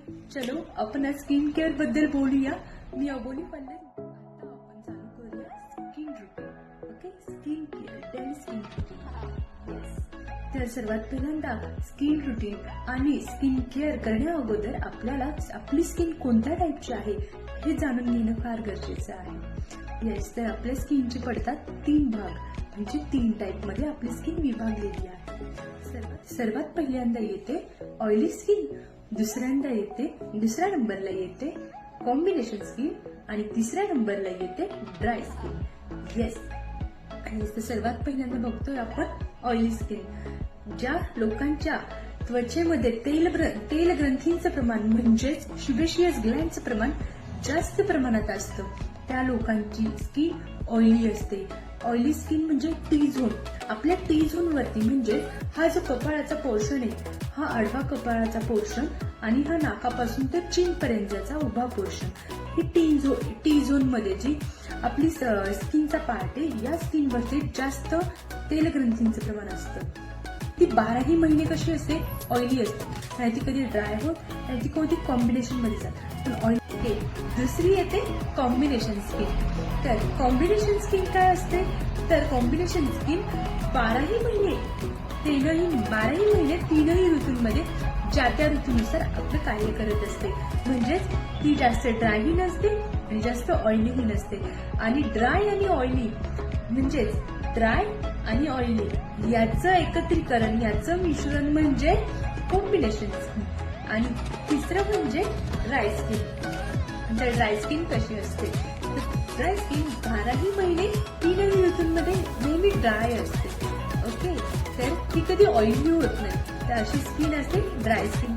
चलो आपण आज स्किन केअर बद्दल बोलूया. मी अबोली पल्लवी. आता आपण चालू करूया skin routine. Okay, skin care, daily skin routine. Yes. तर सर्वात पहिल्यांदा स्किन रुटीन आणि स्किन केअर करण्या अगोदर आपल्याला आपली स्किन कोणत्या टाईपची आहे हे जाणून घेणं फार गरजेचं आहे. येस, तर आपल्या स्किनचे पडतात 3 भाग, म्हणजे 3 टाईप मध्ये आपली स्किन विभागलेली आहे. सर्वात पहिल्यांदा येते ऑइली स्किन, दुसऱ्या नंबरला येते कॉम्बिनेशन स्किन आणि तिसऱ्या नंबरला येते ड्राय स्किन. येस, आणि सर्वात पहिल्यांदा बघतोय आपण ऑइली स्किन. ज्या लोकांच्या त्वचेमध्ये तेल ग्रंथींचं प्रमाण म्हणजेच शुबेशियस ग्लँडचं प्रमाण जास्त प्रमाणात असतं त्या लोकांची स्किन ऑइली असते. ऑइली स्किन म्हणजे टी झोन. आपल्या टी झोन वरती म्हणजे हा जो कपाळाचा पोर्शन आहे, हा आडवा कपाळाचा पोर्शन आणि हा नाकापासून ते चीन पर्यंतचा उभा पोर्शन, ही टी झोन मध्ये जी आपली स्किनचा पार्ट आहे, या स्किन वरती जास्त तेल ग्रंथींचं प्रमाण असतं. ती 12ही महिने कशी असते, ऑइली असते. नाही ती कधी ड्राय होत, नाही ती कोणती कॉम्बिनेशन मध्ये जात, पण ऑइली. दुसरी येते कॉम्बिनेशन स्किन. तर कॉम्बिनेशन स्किन काय असते, तर कॉम्बिनेशन स्किन 12ही महिने तीनही ऋतूंमध्ये ज्या त्या ऋतूनुसार आपलं कार्य करत असते. म्हणजेच ती जास्त ड्रायही नसते आणि जास्त ऑइलीही नसते. आणि ड्राय आणि ऑइली म्हणजेच ड्राय आणि ऑइली याचं एकत्रीकरण, याचं मिश्रण म्हणजे कॉम्बिनेशन स्किन. आणि तिसरं म्हणजे ड्राय स्किन. तर ड्राय स्किन कशी असते, ड्राय स्किन 12ही महिने 3ही ऋतूंमध्ये नेहमी ड्राय असते. ओके, तर ती कधी ऑइली होत नाही, तर अशी स्किन असते ड्राय स्किन.